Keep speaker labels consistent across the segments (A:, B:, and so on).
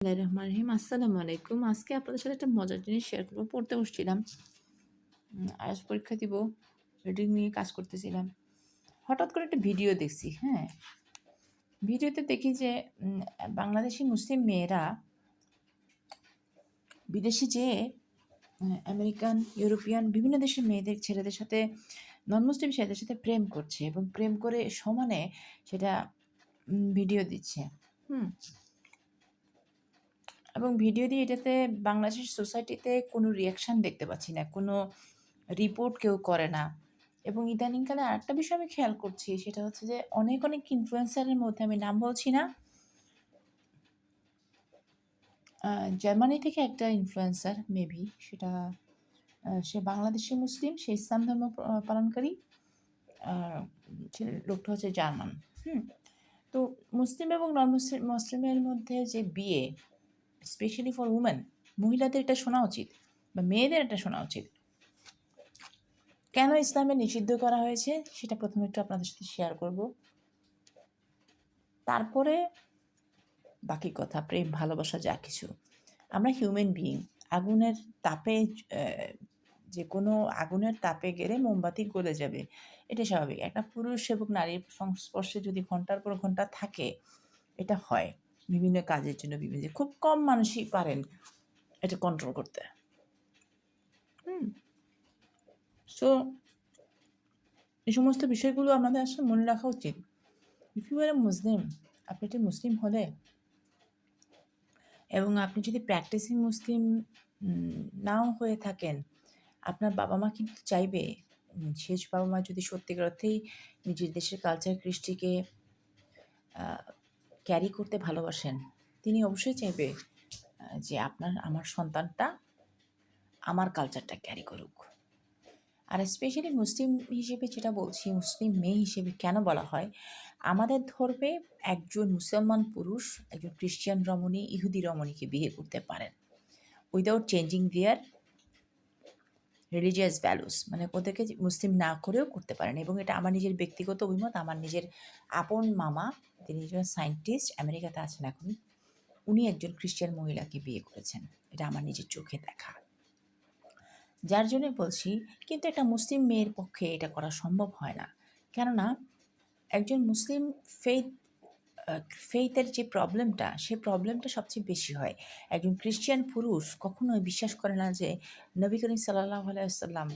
A: রহমান রহিম, আসসালামু আলাইকুম। আজকে আপনাদের সাথে একটা মজার জিনিস শেয়ার করবো। পড়তে বসছিলাম, আজ পরীক্ষা দিব, রিডিং নিয়ে কাজ করতেছিলাম। হঠাৎ করে একটা ভিডিও দেখছি। হ্যাঁ, ভিডিওতে দেখি যে বাংলাদেশি মুসলিম মেয়েরা বিদেশে যেয়ে আমেরিকান, ইউরোপিয়ান বিভিন্ন দেশের মেয়েদের, ছেলেদের সাথে, নন মুসলিম ছেলেদের সাথে প্রেম করছে এবং প্রেম করে সমানে সেটা ভিডিও দিচ্ছে। এবং ভিডিও দিয়ে এটাতে বাংলাদেশের সোসাইটিতে কোনো রিয়াকশান দেখতে পাচ্ছি না, কোনো রিপোর্ট কেউ করে না। এবং ইদানিংকালে আরেকটা বিষয় আমি খেয়াল করছি, সেটা হচ্ছে যে অনেক অনেক ইনফ্লুয়েন্সারের মধ্যে, আমি নাম বলছি না, জার্মানি থেকে একটা ইনফ্লুয়েন্সার, মেবি সেটা সে বাংলাদেশি মুসলিম, সে ইসলাম ধর্ম পালনকারী, লোকটা হচ্ছে জার্মান। তো মুসলিম এবং নন মুসলিম মুসলিমের মধ্যে যে বিয়ে, স্পেশালি ফর উমেন, মহিলাদের এটা শোনা উচিত বা মেয়েদের এটা শোনা উচিত। কেন ইসলামে নিষিদ্ধ করা হয়েছে সেটা প্রথমে একটু আপনাদের সাথে শেয়ার করব, তারপরে বাকি কথা, প্রেম ভালোবাসা যা কিছু। আমরা হিউম্যান বিইং, আগুনের তাপে, যে কোনো আগুনের তাপে গেলে মোমবাতি গলে যাবে, এটা স্বাভাবিক। একটা পুরুষ এবং নারীর সংস্পর্শে যদি ঘন্টার পর ঘন্টা থাকে, এটা হয় বিভিন্ন কাজের জন্য, বিভিন্ন, খুব কম মানুষই পারেন এটা কন্ট্রোল করতে। সো এই সমস্ত বিষয়গুলো আমাদের আসলে মনে রাখা উচিত। ইফ ইউ আর এ মুসলিম, আপনি একটি মুসলিম হলে এবং আপনি যদি প্র্যাকটিসিং মুসলিম নাও হয়ে থাকেন, আপনার বাবা মা কিন্তু চাইবে, শেষ বাবা মা যদি সত্যিকার অর্থেই নিজের দেশের কালচার কৃষ্টিকে ক্যারি করতে ভালোবাসেন, তিনি অবশ্যই চাইবে যে আমার সন্তানটা আমার কালচারটা ক্যারি করুক। আর স্পেশালি মুসলিম হিসেবে যেটা বলছি, মুসলিম মেয়ে হিসেবে কেন বলা হয়, আমাদের ধর্মে একজন মুসলমান পুরুষ একজন খ্রিস্টান রমণী, ইহুদি রমণীকে বিয়ে করতে পারেন উইদাউট চেঞ্জিং দেয়ার রিলিজিয়াস ভ্যালুস, মানে ওদেরকে মুসলিম না করেও করতে পারেন। এবং এটা আমার নিজের ব্যক্তিগত অভিমত। আমার নিজের আপন মামা, তিনি একজন সায়েন্টিস্ট, আমেরিকাতে আছেন এখন, উনি একজন খ্রিস্টান মহিলাকে বিয়ে করেছেন। এটা আমার নিজের চোখে দেখা, যার জন্য বলছি। কিন্তু একটা মুসলিম মেয়ের পক্ষে এটা করা সম্ভব হয় না, কেননা একজন মুসলিম ফেইথের যে প্রবলেমটা, সেই প্রবলেমটা সবচেয়ে বেশি হয়। একজন খ্রিস্টান পুরুষ কখনোই বিশ্বাস করে না যে নবী করিম সাল্লাল্লাহু আলাইহি ওয়াসাল্লাম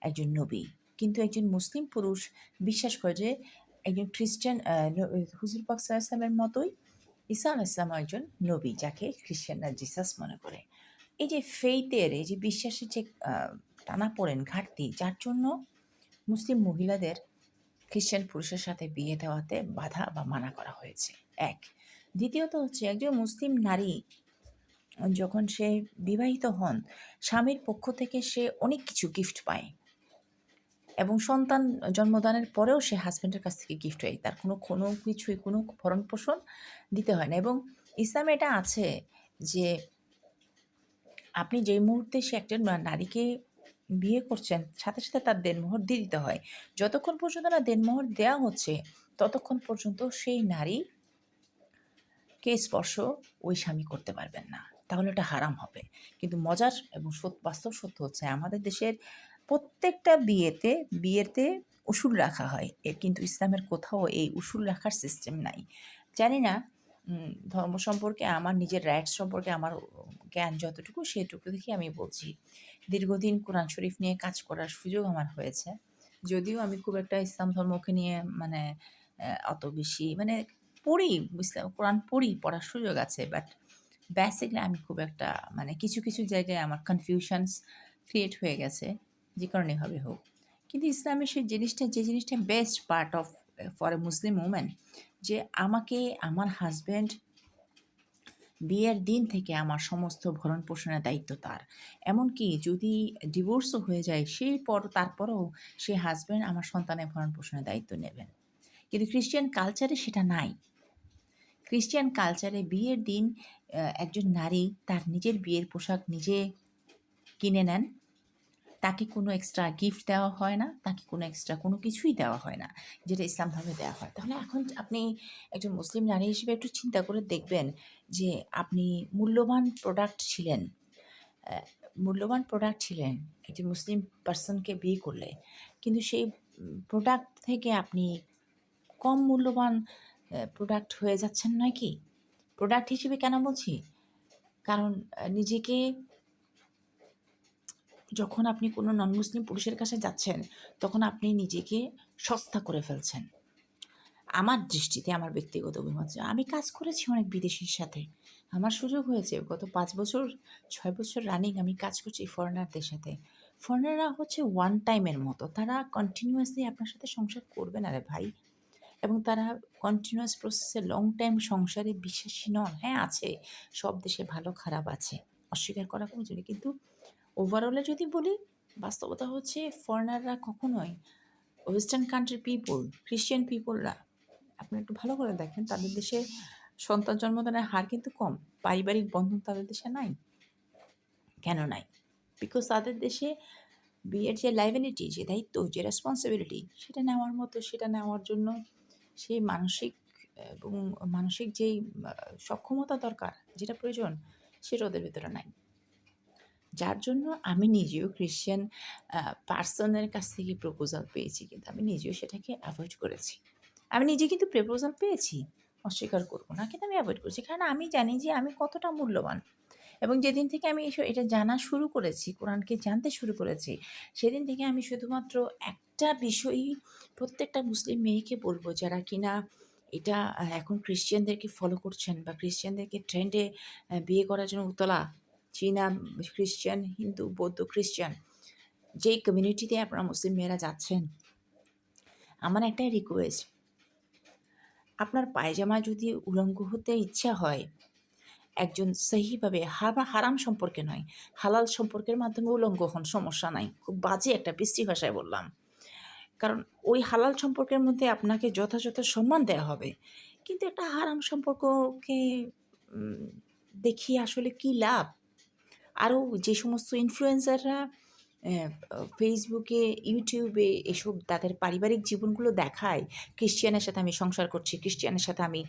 A: একজন নবী, কিন্তু একজন মুসলিম পুরুষ বিশ্বাস করে যে একজন খ্রিস্টান হুজুর পাক সাল্লাল্লাহু আলাইহি ওয়াসাল্লামের মতোই ঈসা আলাইহিস সালাম একজন নবী, যাকে খ্রিস্টানরা জিসাস মনে করে। এই যে ফেইথের, এই যে বিশ্বাসের যে টানাপোড়েন, ঘাটতি, যার জন্য মুসলিম মহিলাদের খ্রিস্টান পুরুষের সাথে বিয়ে দেওয়াতে বাধা বা মানা করা হয়েছে, এক। দ্বিতীয়ত হচ্ছে, একজন মুসলিম নারী যখন সে বিবাহিত হন, স্বামীর পক্ষ থেকে সে অনেক কিছু গিফট পায় এবং সন্তান জন্মদানের পরেও সে হাজব্যান্ডের কাছ থেকে গিফট পায়, তার কোনো কিছুই, কোনো ভরণ পোষণ দিতে হয় না। এবং ইসলামে এটা আছে যে আপনি যেই মুহূর্তে সে একটা নারীকে বিয়ে করছেন, সাথে সাথে তার দেনমোহর দিয়ে দিতে হয়। যতক্ষণ পর্যন্ত না দেনমোহর দেওয়া হচ্ছে, ততক্ষণ পর্যন্ত সেই নারীকে স্পর্শ ওই স্বামী করতে পারবেন না, তাহলে ওটা হারাম হবে। কিন্তু মজার এবং বাস্তব সত্য হচ্ছে, আমাদের দেশের প্রত্যেকটা বিয়েতে উসুল রাখা হয়, কিন্তু ইসলামের কোথাও এই উসুল রাখার সিস্টেম নাই। জানি না, ধর্ম সম্পর্কে, আমার নিজের রাইটস সম্পর্কে আমার জ্ঞান যতটুকু, সেটুকু দেখি আমি বলছি। দীর্ঘদিন কোরআন শরীফ নিয়ে কাজ করার সুযোগ আমার হয়েছে, যদিও আমি খুব একটা ইসলাম ধর্মকে নিয়ে মানে অত বেশি মানে পড়ি, ইসলাম কোরআন পড়ার সুযোগ আছে, বাট বেসিক্যালি আমি খুব একটা মানে কিছু কিছু জায়গায় আমার কনফিউশনস ক্রিয়েট হয়ে গেছে, যে কারণে হবে হোক। কিন্তু ইসলামের সেই জিনিসটা, যে জিনিসটা best part of for a Muslim women, যে আমাকে আমার হাজব্যান্ড বিয়ের দিন থেকে আমার সমস্ত ভরণ পোষণের দায়িত্ব তার। এমনকি যদি ডিভোর্সও হয়ে যায়, তারপরেও সে হাজব্যান্ড আমার সন্তানের ভরণ পোষণের দায়িত্ব নেবেন। কিন্তু খ্রিস্টান কালচারে সেটা নাই। খ্রিস্টান কালচারে বিয়ের দিন একজন নারী তার নিজের বিয়ের পোশাক নিজে কিনে নেন তাকে কোনো এক্সট্রা গিফট দেওয়া হয় না, তাকে কোনো এক্সট্রা কোনো কিছুই দেওয়া হয় না, যেটা ইসলাম ধর্মে দেওয়া হয়। তাহলে এখন আপনি একজন মুসলিম নারী হিসেবে একটু চিন্তা করে দেখবেন যে আপনি মূল্যবান প্রোডাক্ট ছিলেন, অ্যা মূল্যবান প্রোডাক্ট ছিলেন একজন মুসলিম পারসনকে বিয়ে করলে। কিন্তু সেই প্রোডাক্ট থেকে আপনি কম মূল্যবান প্রোডাক্ট হয়ে যাচ্ছেন নয় কি? প্রোডাক্ট হিসেবে কেন বলছি? কারণ নিজেকে যখন আপনি কোনো নন মুসলিম পুরুষের কাছে যাচ্ছেন, তখন আপনি নিজেকে সস্তা করে ফেলছেন। আমার দৃষ্টিতে, আমার ব্যক্তিগত অভিমত যে আমি কাজ করেছি অনেক বিদেশির সাথে। আমার সুযোগ হয়েছে গত ৫ বছর, ৬ বছর রানিং আমি কাজ করছি ফরেনারদের সাথে। ফরেনাররা হচ্ছে ওয়ান টাইমের মতো। তারা কন্টিনিউয়াসলি আপনার সাথে সংসার করবে না রে ভাই। এবং তারা কন্টিনিউয়াস প্রসেসে লং টাইম সংসারে বিশ্বাসী নন। হ্যাঁ, আছে। সব দেশে ভালো খারাপ আছে। অস্বীকার করা কোনো জিনিস, কিন্তু ওভারঅলে যদি বলি, বাস্তবতা হচ্ছে ফরেনাররা কখনোই ওয়েস্টার্ন কান্ট্রি পিপল, ক্রিশ্চিয়ান পিপলরা আপনি একটু ভালো করে দেখেন তাদের দেশে সন্তান জন্মদানের হার কিন্তু কম। পারিবারিক বন্ধন তাদের দেশে নাই। কেন নাই? বিকজ তাদের দেশে বিয়ের যে লায়াবিলিটি, যে দায়িত্ব, যে রেসপন্সিবিলিটি সেটা নেওয়ার মতো, সেটা নেওয়ার জন্য সেই মানসিক এবং মানসিক যেই সক্ষমতা দরকার, যেটা প্রয়োজন, সেটা ওদের ভেতরে নাই। যার জন্য আমি নিজেও ক্রিশ্চিয়ান পার্সনের কাছ থেকে প্রপোজাল পেয়েছি, কিন্তু আমি নিজেও সেটাকে অ্যাভয়েড করেছি। আমি নিজে কিন্তু প্রপোজাল পেয়েছি, অস্বীকার করব না, কিন্তু আমি অ্যাভয়েড করেছি। কারণ আমি জানি যে আমি কতটা মূল্যবান। এবং যেদিন থেকে আমি এটা জানা শুরু করেছি, কোরআনকে জানতে শুরু করেছি, সেদিন থেকে আমি শুধুমাত্র একটা বিষয়ই প্রত্যেকটা মুসলিম মেয়েকে বলব, যারা কিনা এটা এখন ক্রিশ্চিয়ানদেরকে ফলো করছেন বা ক্রিশ্চিয়ানদেরকে ট্রেন্ডে বিয়ে করার জন্য উতলা, চীনা ক্রিশ্চিয়ান, হিন্দু, বৌদ্ধ, ক্রিশ্চিয়ান, যেই কমিউনিটিতে আপনারা মুসলিম মেয়েরা যাচ্ছেন, আমার একটাই রিকোয়েস্ট, আপনার পায়জামা যদি উলঙ্গ হতে ইচ্ছা হয়, একজন সহিভাবে হারাম সম্পর্কে নয়, হালাল সম্পর্কের মাধ্যমে উলঙ্গ হন, সমস্যা নাই। খুব বাজে একটা বিশ্রী ভাষায় বললাম। কারণ ওই হালাল সম্পর্কের মধ্যে আপনাকে যথাযথ সম্মান দেওয়া হবে। কিন্তু একটা হারাম সম্পর্ককে উম দেখিয়ে আসলে কী লাভ? আরও যে সমস্ত ইনফ্লুয়েন্সাররা ফেসবুকে, ইউটিউবে এসব তাদের পারিবারিক জীবনগুলো দেখায়, ক্রিশ্চিয়ানের সাথে আমি সংসার করছি, ক্রিশ্চিয়ানের সাথে আমি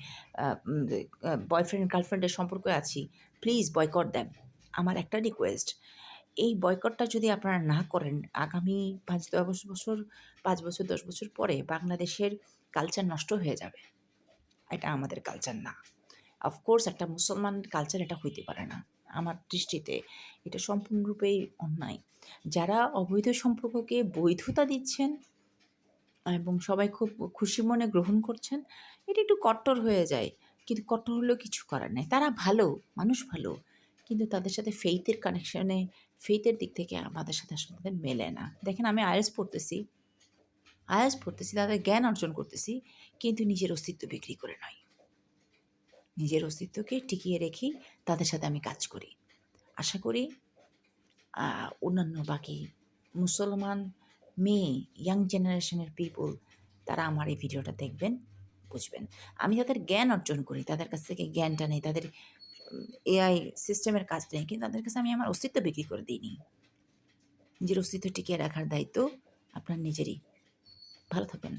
A: বয়ফ্রেন্ড গার্লফ্রেন্ডের সম্পর্কে আছি, প্লিজ বয়কট দেন। আমার একটা রিকোয়েস্ট, এই বয়কটটা যদি আপনারা না করেন, আগামী ৫-১০ বছর, ৫ বছর ১০ বছর পরে বাংলাদেশের কালচার নষ্ট হয়ে যাবে। এটা আমাদের কালচার না। অফকোর্স একটা মুসলমান কালচার এটা হইতে পারে না। আমার দৃষ্টিতে এটা সম্পূর্ণরূপেই অন্যায়। যারা অবৈধ সম্পর্ককে বৈধতা দিচ্ছেন এবং সবাই খুব খুশি মনে গ্রহণ করছেন, এটা একটু কট্টর হয়ে যায়। কিন্তু কট্টর হলেও কিছু করার নাই। তারা ভালো, মানুষ ভালো। কিন্তু তাদের সাথে ফেইথের কানেকশনে, ফেইথের দিক থেকে আমাদের সাথে আসলে তাদের মেলে না। দেখেন, আমি আইএলটিএস পড়তেছি, তাদের জ্ঞান অর্জন করতেছি, কিন্তু নিজের অস্তিত্ব বিক্রি করে নয়। নিজের অস্তিত্বকে টিকিয়ে রেখেই তাদের সাথে আমি কাজ করি। আশা করি অন্যান্য বাকি মুসলমান মেয়ে, ইয়াং জেনারেশনের পিপল, তারা আমার এই ভিডিওটা দেখবেন, বুঝবেন। আমি তাদের জ্ঞান অর্জন করি, তাদের কাছ থেকে জ্ঞানটা নেই, তাদের এআই সিস্টেমের কাজ নেই, কিন্তু তাদের কাছে আমি আমার অস্তিত্ব বিক্রি করে দিইনি। নিজের অস্তিত্ব টিকিয়ে রাখার দায়িত্ব আপনার নিজেরই। ভালো থাকবেন।